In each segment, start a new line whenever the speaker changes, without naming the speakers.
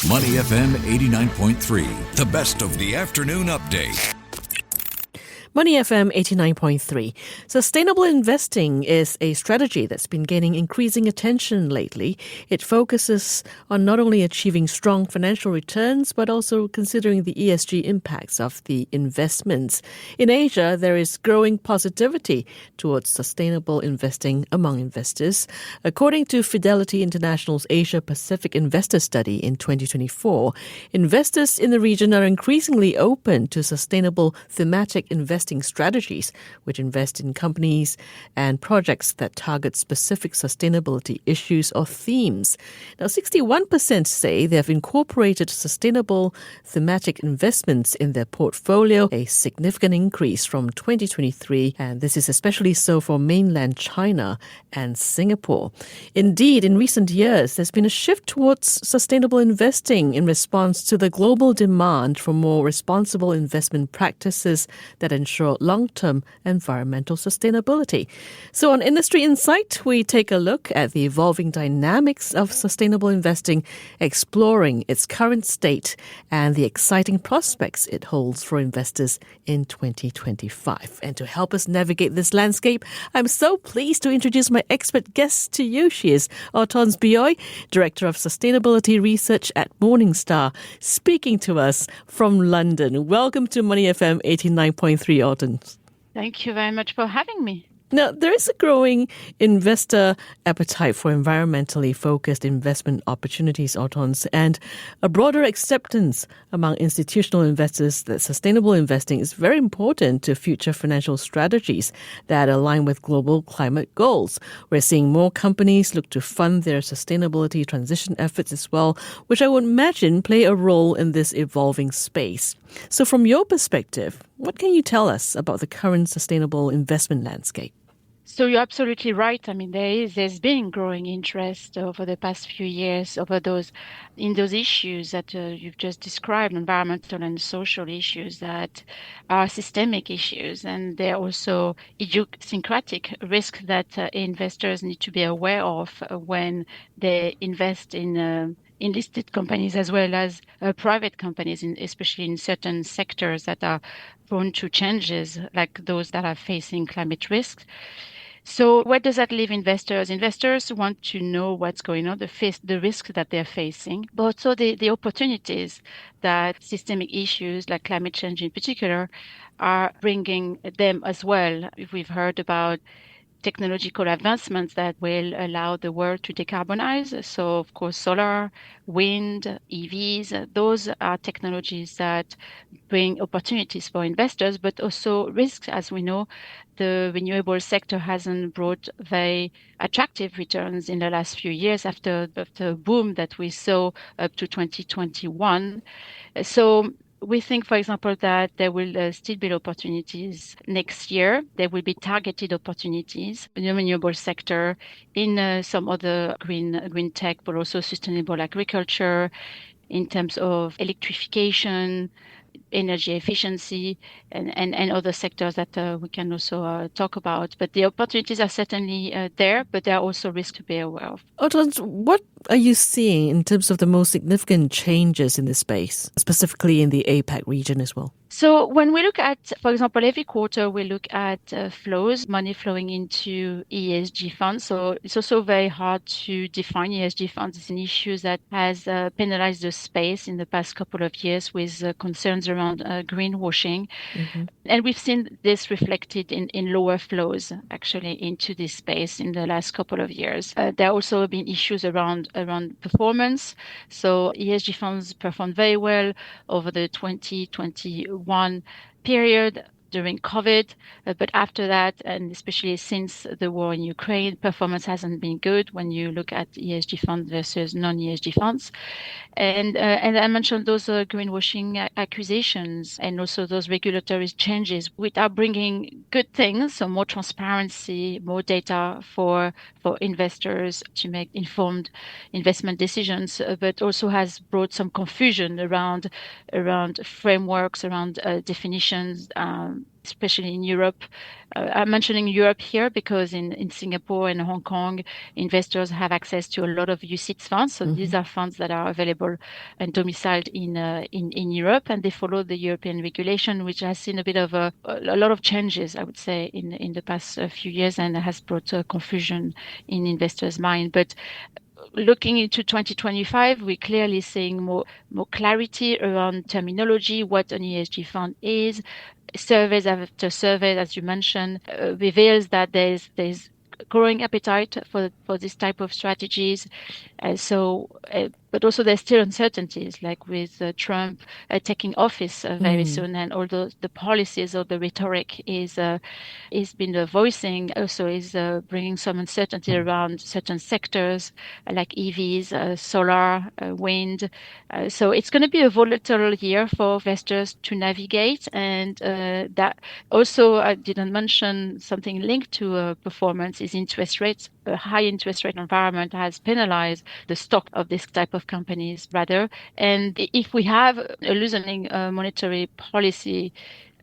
Money FM 89.3, the best of the afternoon update.
Money FM 89.3. Sustainable investing is a strategy that's been gaining increasing attention lately. It focuses on not only achieving strong financial returns, but also considering the ESG impacts of the investments. In Asia, there is growing positivity towards sustainable investing among investors. According to Fidelity International's Asia Pacific Investor Study in 2024, investors in the region are increasingly open to sustainable thematic investing strategies, which invest in companies and projects that target specific sustainability issues or themes. Now, 61% say they have incorporated sustainable thematic investments in their portfolio, a significant increase from 2023, and this is especially so for mainland China and Singapore. Indeed, in recent years, there's been a shift towards sustainable investing in response to the global demand for more responsible investment practices that ensure long-term environmental sustainability. So on Industry Insight, we take a look at the evolving dynamics of sustainable investing, exploring its current state and the exciting prospects it holds for investors in 2025. And to help us navigate this landscape, I'm so pleased to introduce my expert guest to you. She is Hortense Bioy, Director of Sustainability Research at Morningstar, speaking to us from London. Welcome to Money FM 89.3, Hortense.
Thank you very much for having me.
Now, there is a growing investor appetite for environmentally focused investment opportunities, Hortense, and a broader acceptance among institutional investors that sustainable investing is very important to future financial strategies that align with global climate goals. We're seeing more companies look to fund their sustainability transition efforts as well, which I would imagine play a role in this evolving space. So from your perspective, what can you tell us about the current sustainable investment landscape?
So you're absolutely right. I mean, there's been growing interest over the past few years in those issues that you've just described, environmental and social issues that are systemic issues, and they're also idiosyncratic risks that investors need to be aware of when they invest in listed companies as well as private companies, especially in certain sectors that are prone to changes, like those that are facing climate risks. So where does that leave investors? Investors want to know what's going on, the risks that they're facing, but also the opportunities that systemic issues like climate change in particular are bringing them as well. We've heard about technological advancements that will allow the world to decarbonize. So, of course, solar, wind, EVs, those are technologies that bring opportunities for investors, but also risks. As we know, the renewable sector hasn't brought very attractive returns in the last few years after the boom that we saw up to 2021. So we think, for example, that there will still be opportunities next year. There will be targeted opportunities in the renewable sector, in some other green tech, but also sustainable agriculture, in terms of electrification, energy efficiency, and other sectors that we can also talk about. But the opportunities are certainly there, but there are also risks to be aware of.
Hortense, what are you seeing in terms of the most significant changes in this space, specifically in the APAC region as well?
So when we look at, for example, every quarter we look at flows, money flowing into ESG funds. So it's also very hard to define ESG funds. It's an issue that has penalized the space in the past couple of years with concerns around greenwashing. Mm-hmm. And we've seen this reflected in lower flows actually into this space in the last couple of years. There have also been issues around performance. So ESG funds performed very well over the 2021 period during COVID, but after that, and especially since the war in Ukraine, performance hasn't been good when you look at ESG funds versus non-ESG funds. And I mentioned those greenwashing accusations and also those regulatory changes, which are bringing good things, so more transparency, more data for investors to make informed investment decisions, but also has brought some confusion around frameworks, around definitions, especially in Europe. I'm mentioning Europe here because in Singapore and Hong Kong, investors have access to a lot of UCITS funds. So these are funds that are available and domiciled in Europe, and they follow the European regulation, which has seen a bit of a lot of changes, I would say, in the past few years, and has brought confusion in investors' mind. But looking into 2025, we're clearly seeing more clarity around terminology, what an ESG fund is. Surveys after surveys, as you mentioned, reveals that there's growing appetite for this type of strategies. But also there's still uncertainties, like with Trump taking office very soon, and although the policies or the rhetoric is been voicing, also is bringing some uncertainty around certain sectors like EVs, solar, wind. So it's going to be a volatile year for investors to navigate, and that also I didn't mention something linked to performance is interest rates. A high interest rate environment has penalized the stock of this type of companies rather. And if we have a loosening monetary policy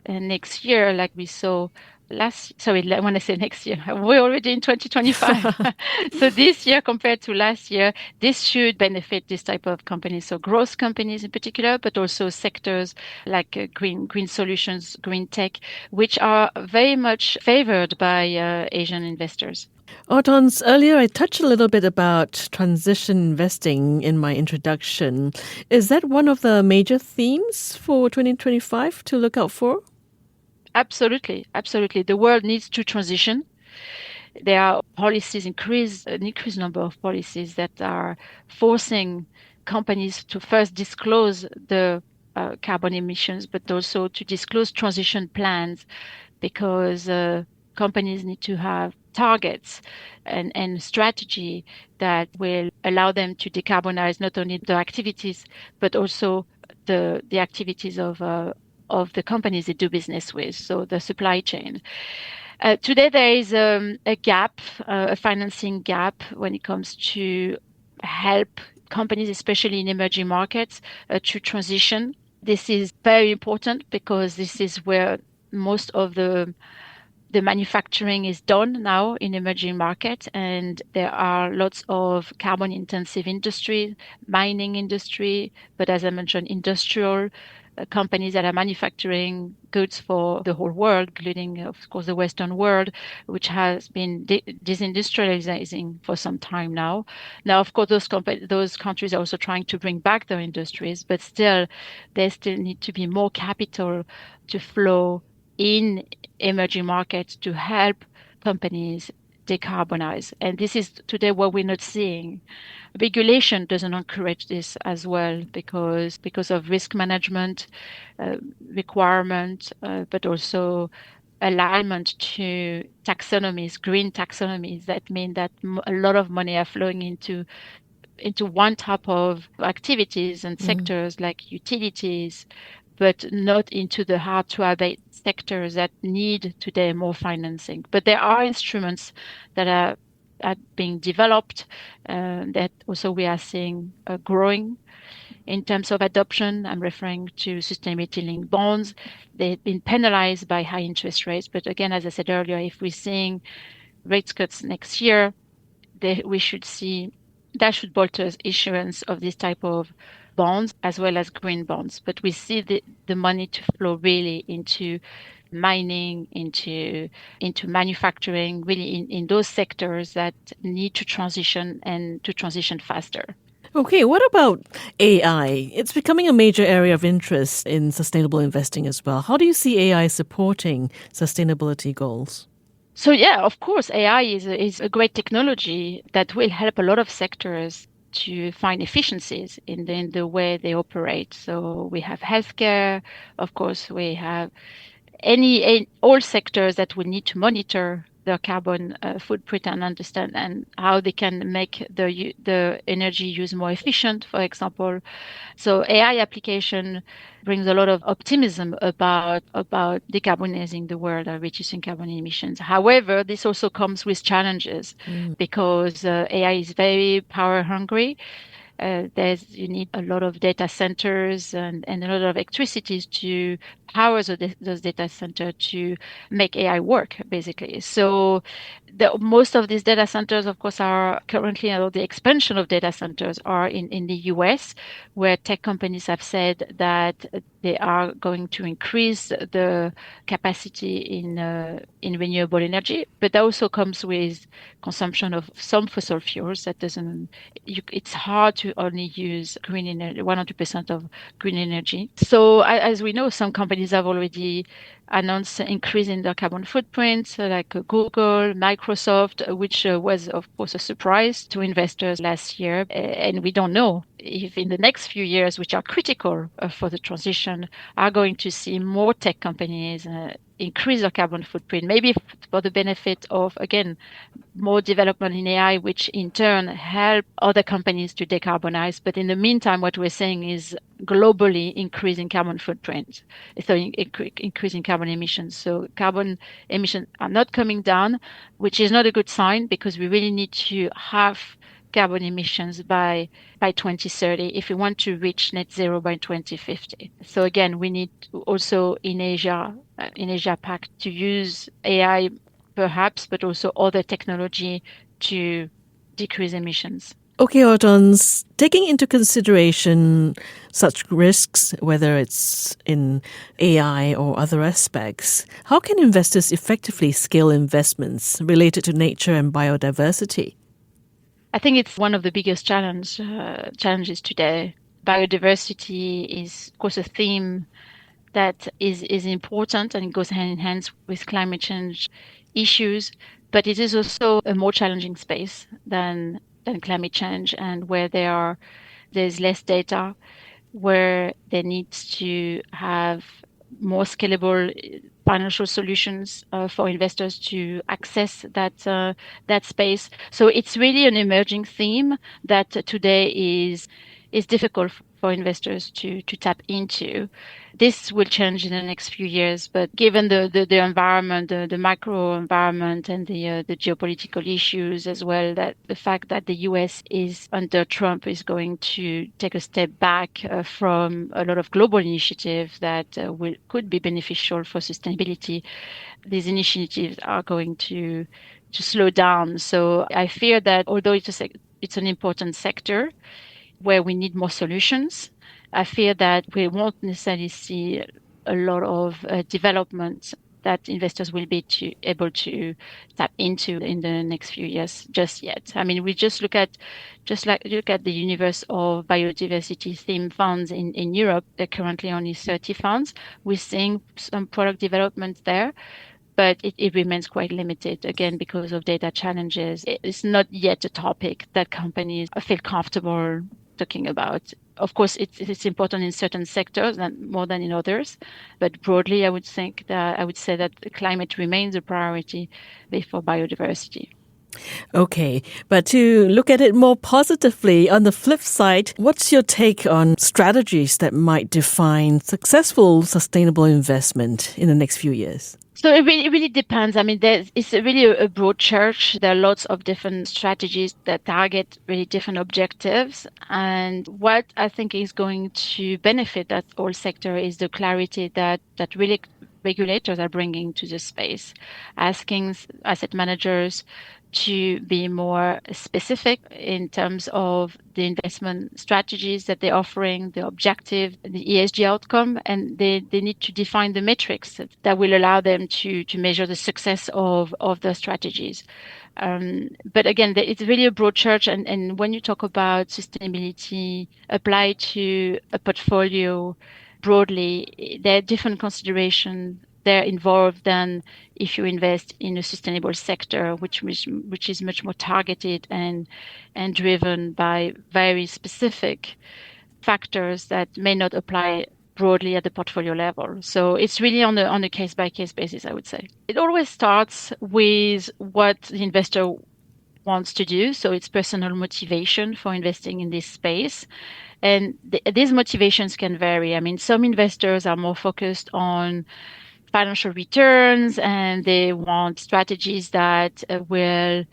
next year, like we saw when I say next year, we're already in 2025. So this year compared to last year, this should benefit this type of companies. So growth companies in particular, but also sectors like green solutions, green tech, which are very much favored by Asian investors.
Hortense, earlier I touched a little bit about transition investing in my introduction. Is that one of the major themes for 2025 to look out for?
Absolutely, absolutely. The world needs to transition. There are policies, an increased number of policies that are forcing companies to first disclose the carbon emissions, but also to disclose transition plans, because companies need to have targets and strategy that will allow them to decarbonize not only their activities, but also the activities of the companies they do business with, so the supply chain. Today, there is a gap, a financing gap when it comes to help companies, especially in emerging markets, to transition. This is very important because this is where most of the manufacturing is done now in emerging markets, and there are lots of carbon intensive industry, mining industry, but as I mentioned, industrial companies that are manufacturing goods for the whole world, including, of course, the Western world, which has been disindustrializing for some time now. Now, of course, those countries are also trying to bring back their industries, but still, there still need to be more capital to flow in emerging markets to help companies decarbonize. And this is today what we're not seeing. Regulation doesn't encourage this as well because of risk management requirement, but also alignment to taxonomies, green taxonomies that mean that a lot of money are flowing into one type of activities and sectors like utilities, but not into the hard to abate sectors that need today more financing. But there are instruments that are being developed that also we are seeing growing in terms of adoption. I'm referring to sustainability-linked bonds. They've been penalized by high interest rates. But again, as I said earlier, if we're seeing rate cuts next year, we should see that should bolster issuance of this type of bonds as well as green bonds. But we see the money to flow really into mining, into manufacturing, really in those sectors that need to transition and to transition faster.
Okay, what about AI? It's becoming a major area of interest in sustainable investing as well. How do you see AI supporting sustainability goals?
So yeah, of course, AI is a great technology that will help a lot of sectors to find efficiencies in the way they operate. So we have healthcare, of course, we have all sectors that will need to monitor their carbon footprint and understand and how they can make the energy use more efficient, for example. So AI application brings a lot of optimism about decarbonizing the world or reducing carbon emissions. However, this also comes with challenges because AI is very power hungry. You need a lot of data centers and a lot of electricity to power those data centers to make AI work, basically. So most of these data centers, of course, are currently, the expansion of data centers are in the US, where tech companies have said that they are going to increase the capacity in renewable energy, but that also comes with consumption of some fossil fuels. It's hard to only use green energy, 100% of green energy. So as we know, some companies have already announced increasing their carbon footprint, like Google, Microsoft, which was, of course, a surprise to investors last year. And we don't know if in the next few years, which are critical for the transition, are going to see more tech companies increase their carbon footprint, maybe for the benefit of, again, more development in AI, which in turn help other companies to decarbonize. But in the meantime, what we're saying is globally increasing carbon footprint, so increasing carbon emissions. So carbon emissions are not coming down, which is not a good sign, because we really need to halve carbon emissions by 2030 if we want to reach net zero by 2050. So again, we need to also in Asia Pac, to use AI perhaps, but also other technology to decrease emissions.
Okay, Hortense, taking into consideration such risks, whether it's in AI or other aspects, how can investors effectively scale investments related to nature and biodiversity?
I think it's one of the biggest challenges today. Biodiversity is, of course, a theme that is important and it goes hand in hand with climate change issues, but it is also a more challenging space than climate change, and where there's less data, where there needs to have more scalable financial solutions for investors to access that space. So it's really an emerging theme that today is difficult for investors to tap into. This will change in the next few years, but given the environment, the macro environment, and the geopolitical issues as well, that the fact that the US is under Trump is going to take a step back from a lot of global initiatives that could be beneficial for sustainability, these initiatives are going to slow down. So I fear that although it's an important sector where we need more solutions, I fear that we won't necessarily see a lot of development that investors will be able to tap into in the next few years just yet. I mean, we look at the universe of biodiversity theme funds in Europe. There are currently only 30 funds. We're seeing some product development there, but it remains quite limited, again, because of data challenges. It's not yet a topic that companies feel comfortable talking about. Of course, it's important in certain sectors and more than in others, but broadly, I would say that climate remains a priority before biodiversity.
Okay, but to look at it more positively, on the flip side, what's your take on strategies that might define successful sustainable investment in the next few years?
So it really depends. I mean, it's really a broad church. There are lots of different strategies that target really different objectives. And what I think is going to benefit that whole sector is the clarity that really regulators are bringing to the space, asking asset managers to be more specific in terms of the investment strategies that they're offering, the objective, the ESG outcome, and they need to define the metrics that will allow them to measure the success of the strategies. But again, it's really a broad church. And when you talk about sustainability applied to a portfolio broadly, there are different considerations they're involved than if you invest in a sustainable sector, which is much more targeted and driven by very specific factors that may not apply broadly at the portfolio level. So it's really on a case by case basis, I would say. It always starts with what the investor wants to do. So it's personal motivation for investing in this space. And these motivations can vary. I mean, some investors are more focused on financial returns, and they want strategies that will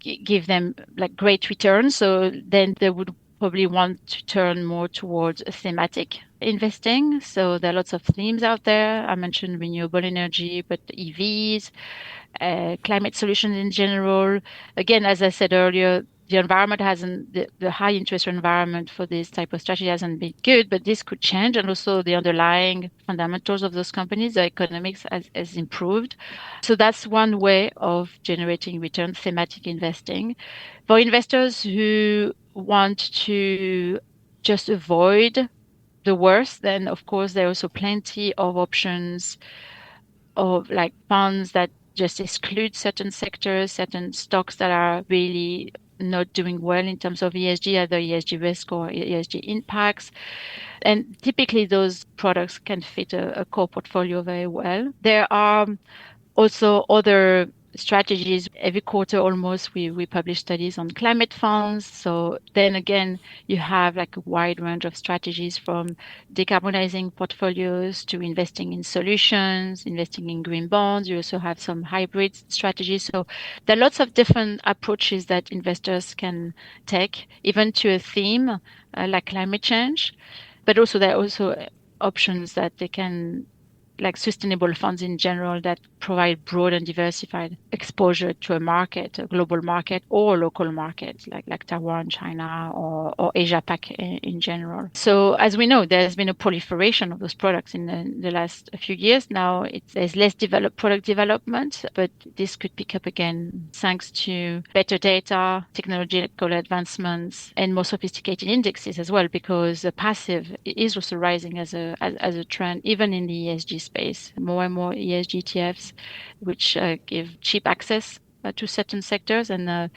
give them like great returns. So then they would probably want to turn more towards thematic investing. So there are lots of themes out there. I mentioned renewable energy, but EVs, climate solutions in general. Again, as I said earlier, the environment hasn't, the high interest environment for this type of strategy hasn't been good, but this could change. And also the underlying fundamentals of those companies, the economics has improved. So that's one way of generating return, thematic investing. For investors who want to just avoid the worst, then of course there are also plenty of options of like funds that just exclude certain sectors, certain stocks that are really not doing well in terms of ESG, either ESG risk or ESG impacts. And typically those products can fit a core portfolio very well. There are also other strategies. Every quarter almost we publish studies on climate funds. So then again, you have like a wide range of strategies from decarbonizing portfolios to investing in solutions, investing in green bonds. You also have some hybrid strategies. So there are lots of different approaches that investors can take, even to a theme like climate change. But also there are also options that they can, like sustainable funds in general, that provide broad and diversified exposure to a market, a global market or local market, like Taiwan, China, or Asia Pac in general. So as we know, there's been a proliferation of those products in the last few years. Now there's less developed product development, but this could pick up again thanks to better data, technological advancements, and more sophisticated indexes as well, because the passive is also rising as a trend, even in the ESG space. More and more ESG ETFs, which give cheap access to certain sectors and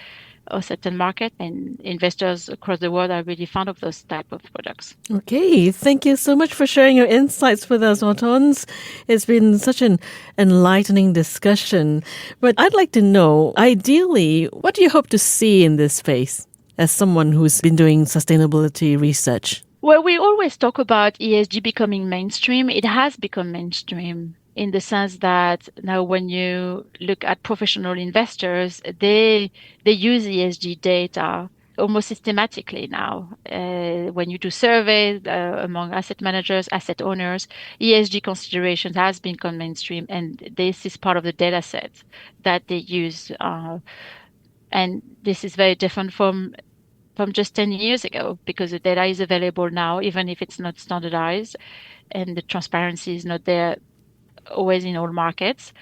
or certain market, and investors across the world are really fond of those type of products.
Okay, thank you so much for sharing your insights with us, Hortense. It's been such an enlightening discussion. But I'd like to know, ideally, what do you hope to see in this space as someone who's been doing sustainability research?
Well, we always talk about ESG becoming mainstream. It has become mainstream in the sense that now when you look at professional investors, they use ESG data almost systematically now. When you do surveys among asset managers, asset owners, ESG considerations has become mainstream, and this is part of the data set that they use. And this is very different from just 10 years ago, because the data is available now, even if it's not standardized, and the transparency is not there always in all markets.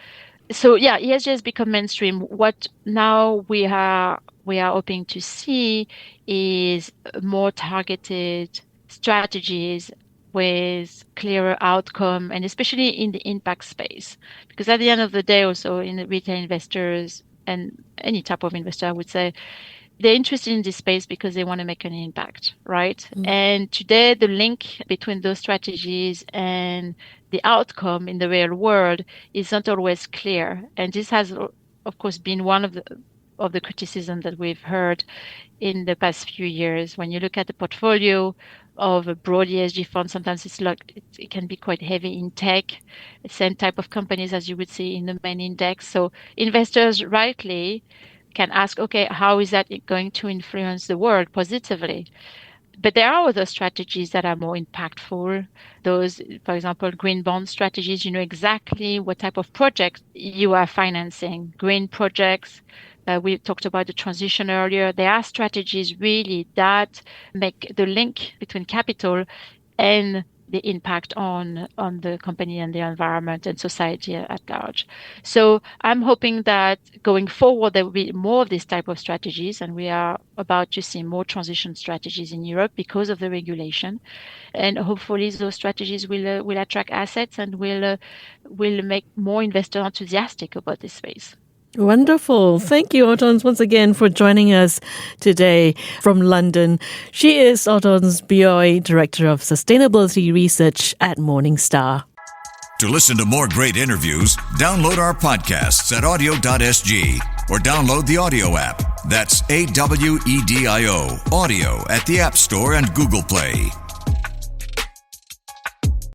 So yeah, ESG has become mainstream. What now we are hoping to see is more targeted strategies with clearer outcome, and especially in the impact space, because at the end of the day, also in the retail investors and any type of investor, I would say, they're interested in this space because they want to make an impact, right? Mm. And today, the link between those strategies and the outcome in the real world is not always clear. And this has, of course, been one of the criticism that we've heard in the past few years. When you look at the portfolio of a broad ESG fund, sometimes it can be quite heavy in tech, the same type of companies as you would see in the main index. So investors rightly can ask, okay, how is that going to influence the world positively? But there are other strategies that are more impactful. Those, for example, green bond strategies, you know exactly what type of project you are financing. Green projects, we talked about the transition earlier. There are strategies really that make the link between capital and the impact on the company and the environment and society at large. So I'm hoping that going forward, there will be more of this type of strategies, and we are about to see more transition strategies in Europe because of the regulation. And hopefully those strategies will attract assets and will make more investors enthusiastic about this space.
Wonderful. Thank you, Hortense, once again for joining us today from London. She is Hortense Bioy, Director of Sustainability Research at Morningstar.
To listen to more great interviews, download our podcasts at audio.sg or download the audio app. That's AWEDIO, audio at the App Store and Google Play.